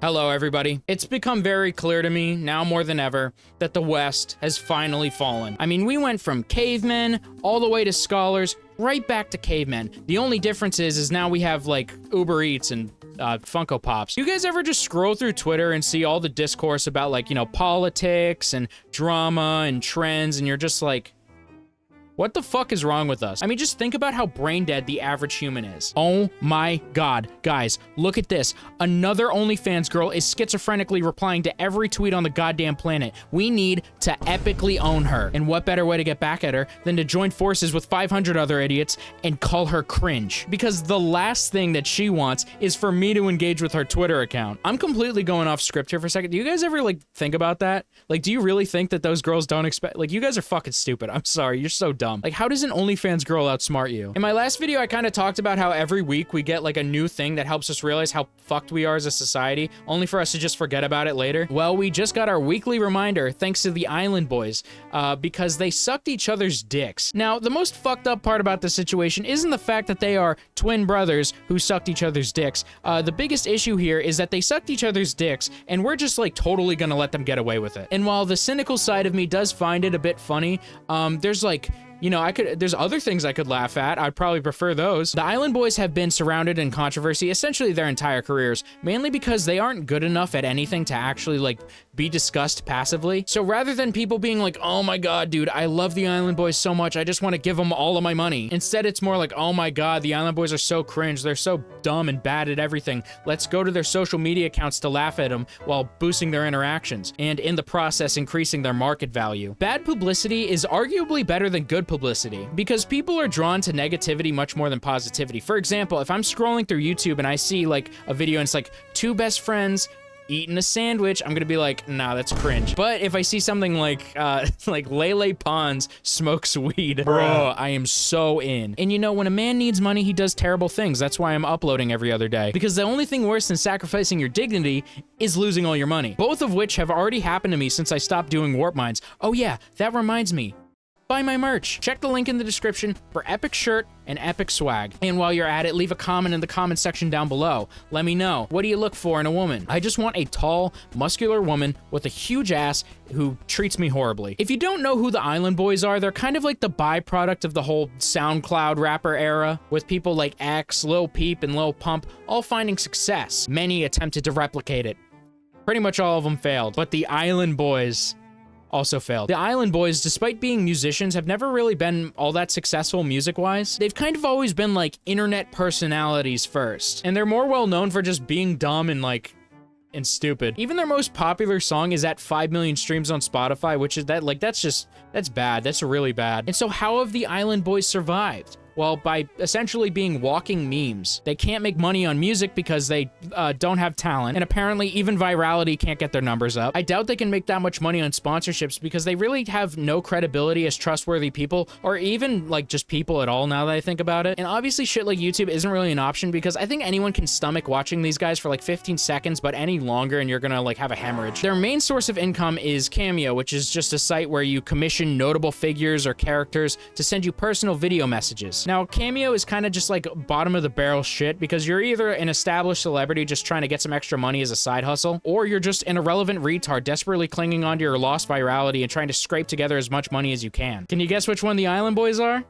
Hello, everybody. It's become very clear to me, now more than ever, that the West has finally fallen. I mean, we went from cavemen all the way to scholars, right back to cavemen. The only difference is now we have, like, Uber Eats and Funko Pops. You guys ever just scroll through Twitter and see all the discourse about, like, you know, politics and drama and trends, and you're just like, what the fuck is wrong with us? I mean, just think about how brain dead the average human is. Oh my God. Guys, look at this. Another OnlyFans girl is schizophrenically replying to every tweet on the goddamn planet. We need to epically own her. And what better way to get back at her than to join forces with 500 other idiots and call her cringe? Because the last thing that she wants is for me to engage with her Twitter account. I'm completely going off script here for a second. Do you guys ever, like, think about that? Like, do you really think that those girls don't expect, like, you guys are fucking stupid. I'm sorry. You're so dumb. Like, how does an OnlyFans girl outsmart you? In my last video, I kind of talked about how every week we get like a new thing that helps us realize how fucked we are as a society, only for us to just forget about it later. Well, we just got our weekly reminder thanks to the Island Boys, because they sucked each other's dicks. Now, the most fucked up part about the situation isn't the fact that they are twin brothers who sucked each other's dicks. The biggest issue here is that they sucked each other's dicks, and we're just like totally gonna let them get away with it. And while the cynical side of me does find it a bit funny, there's like, you know, there's other things I could laugh at. I'd probably prefer those. The Island Boys have been surrounded in controversy essentially their entire careers, mainly because they aren't good enough at anything to actually, like, be discussed passively. So rather than people being like, oh my God, dude, I love the Island Boys so much, I just want to give them all of my money. Instead, it's more like, oh my God, the Island Boys are so cringe. They're so dumb and bad at everything. Let's go to their social media accounts to laugh at them while boosting their interactions, and in the process, increasing their market value. Bad publicity is arguably better than good publicity, because people are drawn to negativity much more than positivity. For example, if I'm scrolling through YouTube and I see like a video and it's like two best friends eating a sandwich, I'm gonna be like, nah, that's cringe. But if I see something like Lele Pons smokes weed, bro, I am so in. And you know, when a man needs money, he does terrible things. That's why I'm uploading every other day. Because the only thing worse than sacrificing your dignity is losing all your money. Both of which have already happened to me since I stopped doing Warp Mines. Oh yeah, that reminds me. Buy my merch. Check the link in the description for epic shirt and epic swag. And while you're at it, leave a comment in the comment section down below. Let me know, what do you look for in a woman? I just want a tall, muscular woman with a huge ass who treats me horribly. If you don't know who the Island Boys are, they're kind of like the byproduct of the whole SoundCloud rapper era, with people like X, Lil Peep, and Lil Pump all finding success. Many attempted to replicate it. Pretty much all of them failed, but the Island Boys also failed. The Island Boys, despite being musicians, have never really been all that successful music-wise. They've kind of always been like internet personalities first, and they're more well known for just being dumb and like and stupid. Even their most popular song is at 5 million streams on Spotify, which is that's bad. That's really bad. And so how have the Island Boys survived? Well, by essentially being walking memes. They can't make money on music because they don't have talent, and apparently even virality can't get their numbers up. I doubt they can make that much money on sponsorships because they really have no credibility as trustworthy people, or even like just people at all now that I think about it. And obviously shit like YouTube isn't really an option because I think anyone can stomach watching these guys for like 15 seconds, but any longer and you're gonna like have a hemorrhage. Their main source of income is Cameo, which is just a site where you commission notable figures or characters to send you personal video messages. Now, Cameo is kind of just like bottom of the barrel shit because you're either an established celebrity just trying to get some extra money as a side hustle, or you're just an irrelevant retard desperately clinging onto your lost virality and trying to scrape together as much money as you can. Can you guess which one the Island Boys are?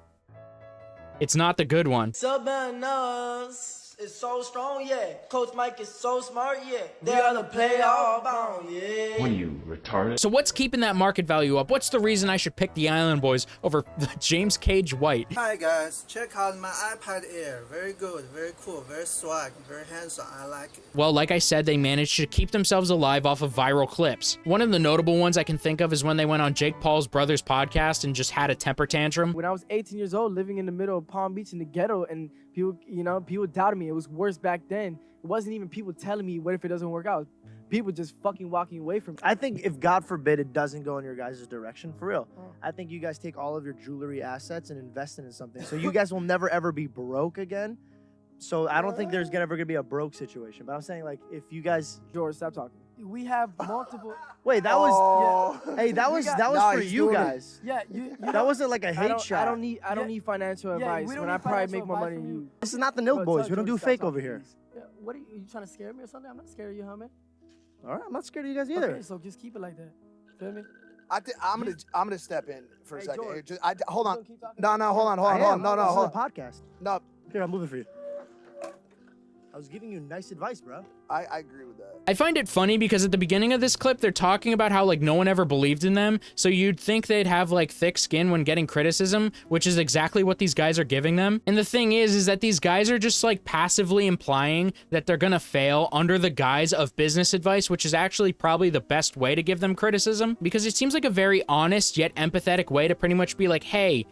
It's not the good one. Sabanas is so strong, yeah. Coach Mike is so smart, yeah. They are the playoff bound, yeah. What are you, retarded? So what's keeping that market value up? What's the reason I should pick the Island Boys over James Cage White? Hi guys, check out my iPad Air. Very good, very cool, very swag, very handsome. I like it. Well, like I said, they managed to keep themselves alive off of viral clips. One of the notable ones I can think of is when they went on Jake Paul's brother's podcast and just had a temper tantrum. When I was 18 years old, living in the middle of Palm Beach in the ghetto, and people, you know, people doubted me. It was worse back then. It wasn't even people telling me, what if it doesn't work out? People just fucking walking away from me. I think if God forbid it doesn't go in your guys' direction, for real, I think you guys take all of your jewelry assets and invest it in something. So you guys will never ever be broke again. So I don't think there's ever gonna be a broke situation. But I'm saying, like, if you guys, George, stop talking. We have multiple. wait, that was hey, that was for you guys. Yeah, you That wasn't like a hate shot. I don't need financial advice when I probably make more money than you. This is not the Nilk Boys. We don't do fake over here. Yeah, what are you trying to scare me or something? I'm not scared of you, huh, man? All right, I'm not scared of you guys either. Okay, so just keep it like that. Feel me? I'm gonna step in for a Hey, second. George. Here. Hold on. Keep talking. No, hold on. I am. No, This is hold a on. podcast. No, Here, I'm moving for you. I was giving you nice advice, bro. I agree with that. I find it funny because at the beginning of this clip, they're talking about how, like, no one ever believed in them, so you'd think they'd have, like, thick skin when getting criticism, which is exactly what these guys are giving them. And the thing is that these guys are just, like, passively implying that they're gonna fail under the guise of business advice, which is actually probably the best way to give them criticism, because it seems like a very honest yet empathetic way to pretty much be like, hey,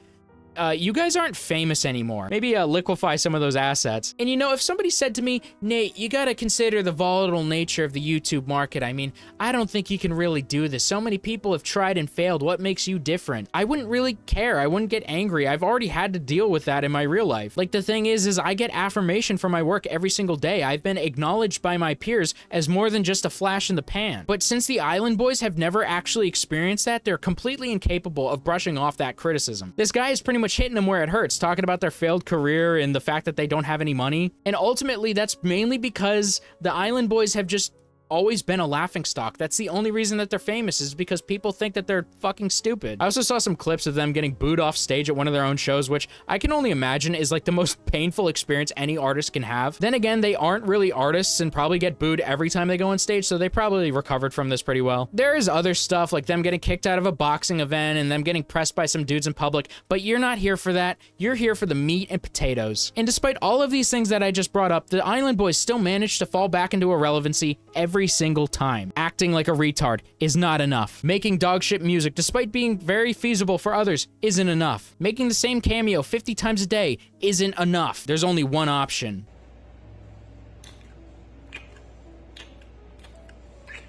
you guys aren't famous anymore. Maybe liquefy some of those assets. And you know, if somebody said to me, Nate, you gotta consider the volatile nature of the YouTube market. I mean, I don't think you can really do this. So many people have tried and failed. What makes you different? I wouldn't really care. I wouldn't get angry. I've already had to deal with that in my real life. Like, the thing is I get affirmation for my work every single day. I've been acknowledged by my peers as more than just a flash in the pan. But since the Island Boys have never actually experienced that, they're completely incapable of brushing off that criticism. This guy is pretty much hitting them where it hurts, talking about their failed career and the fact that they don't have any money. And ultimately, that's mainly because the Island Boys have just always been a laughingstock. That's the only reason that they're famous, is because people think that they're fucking stupid. I also saw some clips of them getting booed off stage at one of their own shows, which I can only imagine is like the most painful experience any artist can have. Then again, they aren't really artists and probably get booed every time they go on stage, so they probably recovered from this pretty well. There is other stuff like them getting kicked out of a boxing event and them getting pressed by some dudes in public, but you're not here for that. You're here for the meat and potatoes. And despite all of these things that I just brought up, the Island Boys still managed to fall back into irrelevancy every single time. Acting like a retard is not enough. Making dogshit music, despite being very feasible for others, isn't enough. Making the same cameo 50 times a day isn't enough. There's only one option.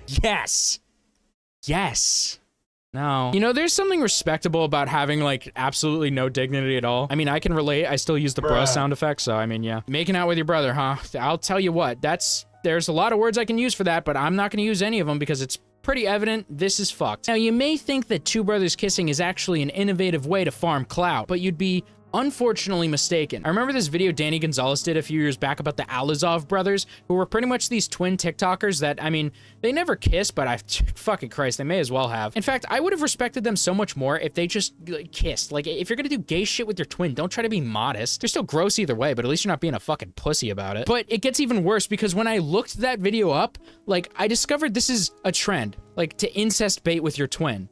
Yes! Yes! No. You know, there's something respectable about having, like, absolutely no dignity at all. I mean, I can relate. I still use the bro sound effect, so I mean, yeah. Making out with your brother, huh? I'll tell you what, there's a lot of words I can use for that, but I'm not gonna use any of them because it's pretty evident this is fucked. Now, you may think that two brothers kissing is actually an innovative way to farm clout, but you'd be unfortunately mistaken. I remember this video Danny Gonzalez did a few years back about the Alizov brothers, who were pretty much these twin TikTokers that, I mean, they never kissed, but fucking Christ, they may as well have. In fact, I would have respected them so much more if they just kissed. Like, if you're gonna do gay shit with your twin, don't try to be modest. They're still gross either way, but at least you're not being a fucking pussy about it. But it gets even worse because when I looked that video up, like, I discovered this is a trend, like, to incest bait with your twin.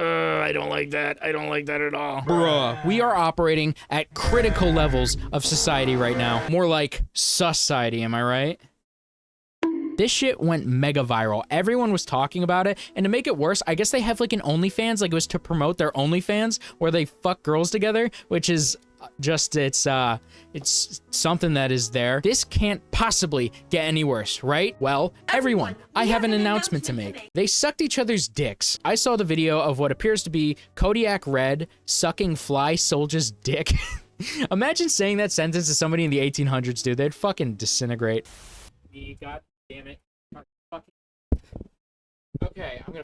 I don't like that. I don't like that at all. Bruh. We are operating at critical levels of society right now. More like society, am I right? This shit went mega viral. Everyone was talking about it, and to make it worse, I guess they have like an OnlyFans, like it was to promote their OnlyFans, where they fuck girls together, which is just, it's something that is there. This can't possibly get any worse, right? Well, everyone, I have an announcement to make. They sucked each other's dicks. I saw the video of what appears to be Kodiak Red sucking Fly Soldier's dick. Imagine saying that sentence to somebody in the 1800s, dude. They'd fucking disintegrate. God damn it. Okay, I'm gonna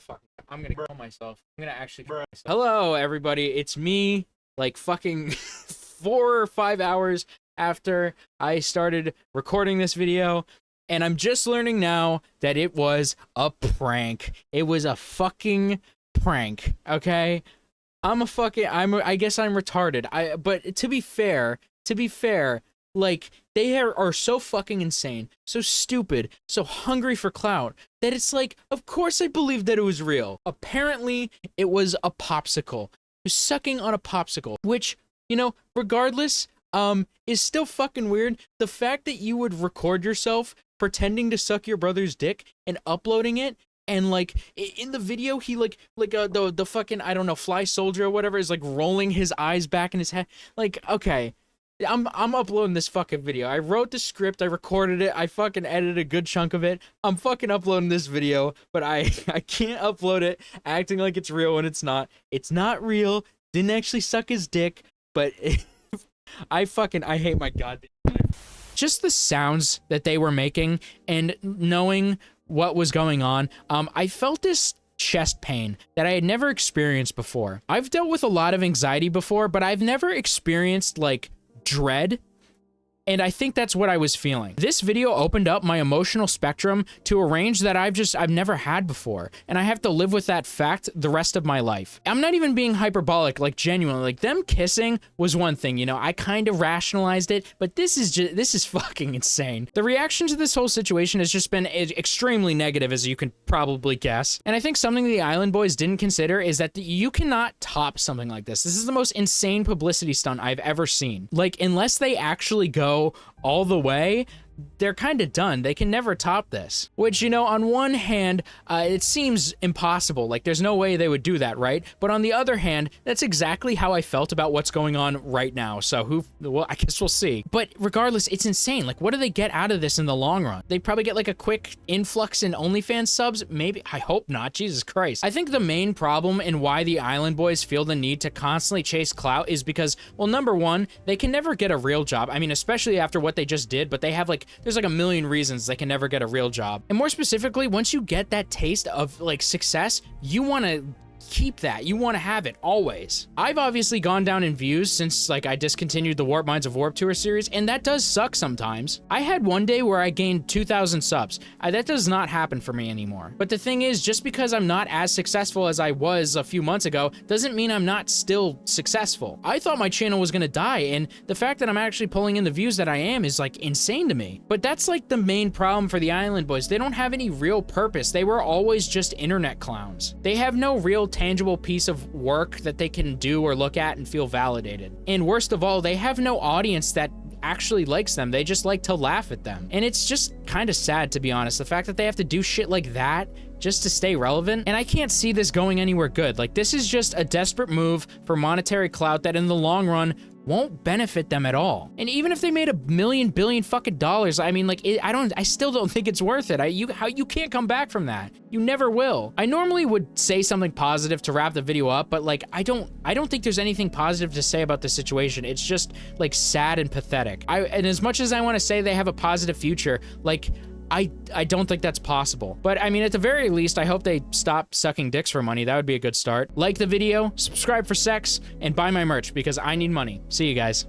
kill myself. I'm gonna actually kill myself. Hello, everybody. It's me, like fucking 4 or 5 hours after I started recording this video, and I'm just learning now that it was a prank. It was a fucking prank, okay? I guess I'm retarded. But to be fair, like, they are so fucking insane, so stupid, so hungry for clout, that it's like, of course I believed that it was real. Apparently, it was a popsicle. You're sucking on a popsicle, which, you know, regardless, is still fucking weird. The fact that you would record yourself pretending to suck your brother's dick and uploading it, and like in the video he the fucking, I don't know, Fly Soldier or whatever is like rolling his eyes back in his head. Like, okay, I'm uploading this fucking video. I wrote the script, I recorded it, I fucking edited a good chunk of it. I'm fucking uploading this video, but I can't upload it acting like it's real when it's not. It's not real. Didn't actually suck his dick, but I hate my goddamn life. Just the sounds that they were making and knowing what was going on, I felt this chest pain that I had never experienced before. I've dealt with a lot of anxiety before, but I've never experienced like dread And I think that's what I was feeling. This video opened up my emotional spectrum to a range that I've never had before. And I have to live with that fact the rest of my life. I'm not even being hyperbolic, like genuinely. Like them kissing was one thing, you know, I kind of rationalized it, but this is fucking insane. The reaction to this whole situation has just been extremely negative, as you can probably guess. And I think something the Island Boys didn't consider is that you cannot top something like this. This is the most insane publicity stunt I've ever seen. Like, unless they actually go all the way, they're kind of done. They can never top this. Which, you know, on one hand, it seems impossible. Like, there's no way they would do that, right? But on the other hand, that's exactly how I felt about what's going on right now. So well, I guess we'll see. But regardless, it's insane. Like, what do they get out of this in the long run? They probably get like a quick influx in OnlyFans subs. Maybe. I hope not. Jesus Christ. I think the main problem in why the Island Boys feel the need to constantly chase clout is because, well, number one, they can never get a real job. I mean, especially after what they just did, but they have like, there's like a million reasons they can never get a real job. And more specifically, once you get that taste of like success, you want to keep that. You want to have it always. I've obviously gone down in views since like I discontinued the Warp Minds of Warp Tour series, and that does suck sometimes. I had one day where I gained 2,000 subs. That does not happen for me anymore. But the thing is, just because I'm not as successful as I was a few months ago doesn't mean I'm not still successful. I thought my channel was gonna die, and the fact that I'm actually pulling in the views that I am is like insane to me. But that's like the main problem for the Island Boys. They don't have any real purpose. They were always just internet clowns. They have no real tangible piece of work that they can do or look at and feel validated. And worst of all, they have no audience that actually likes them. They just like to laugh at them. And it's just kind of sad, to be honest, the fact that they have to do shit like that just to stay relevant. And I can't see this going anywhere good. Like, this is just a desperate move for monetary clout that in the long run won't benefit them at all. And even if they made $1 million billion fucking dollars, I mean, like, I still don't think it's worth it. You can't come back from that. You never will. I normally would say something positive to wrap the video up, but like, I don't think there's anything positive to say about the situation. It's just like sad and pathetic. And as much as I want to say they have a positive future, like, I don't think that's possible. But I mean, at the very least, I hope they stop sucking dicks for money. That would be a good start. Like the video, subscribe for sex, and buy my merch because I need money. See you guys.